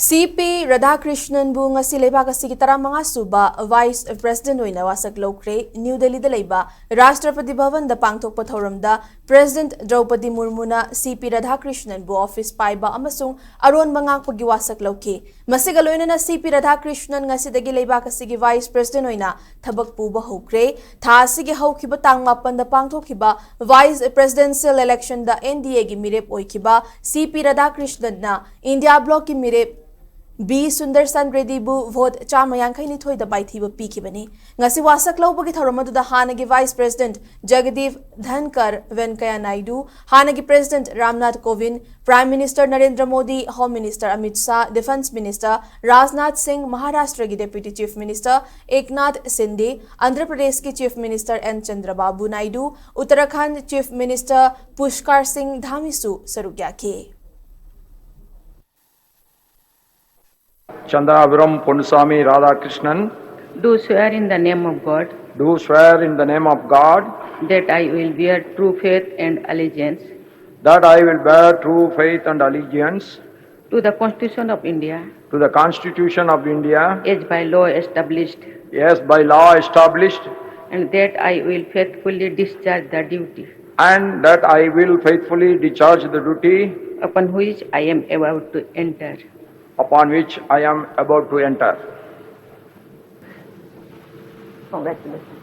CP Radhakrishnan bu ngasi leibak asigi taramanga suba Vice President oina wasak lokre New Delhi da leiba Rashtrapati Bhavan da pangthokpa thoramda President Draupadi Murmu na CP Radhakrishnan bu office paiba amasung aron mangakpagi wasak lokhi masiga loina na CP Radhakrishnan ngasi dagi leibak asigi Vice President oina thabak puba hokre tha asigi haukiba tang mapan da pangthokhiba Vice Presidential election da NDA gi mirep oikiba CP Radhakrishnan na India block ki mirep B. Sundarsan Reddy bu vote chama yankai ni thoi da bai thiba pikibani ngasi wasak lawbagi thoramadu da hanagi Vice President Jagdeep Dhankar Venkaya Naidu hanagi President Ramnath Kovind Prime Minister Narendra Modi Home Minister Amit Shah Defense Minister Rajnath Singh Maharashtra ki Deputy Chief Minister Eknath Shinde Andhra Pradesh ki Chief Minister N Chandrababu Naidu Uttarakhand Chief Minister Pushkar Singh Dhamisu sarugya ke Chandrapuram Ponnuswamy Radhakrishnan. Do swear in the name of God Do swear in the name of God that I will bear true faith and allegiance that I will bear true faith and allegiance to the Constitution of India to the Constitution of India as by law established, as by law established, and that I will faithfully discharge the duty and that I will faithfully discharge the duty upon which I am about to enter. upon which I am about to enter. Congratulations.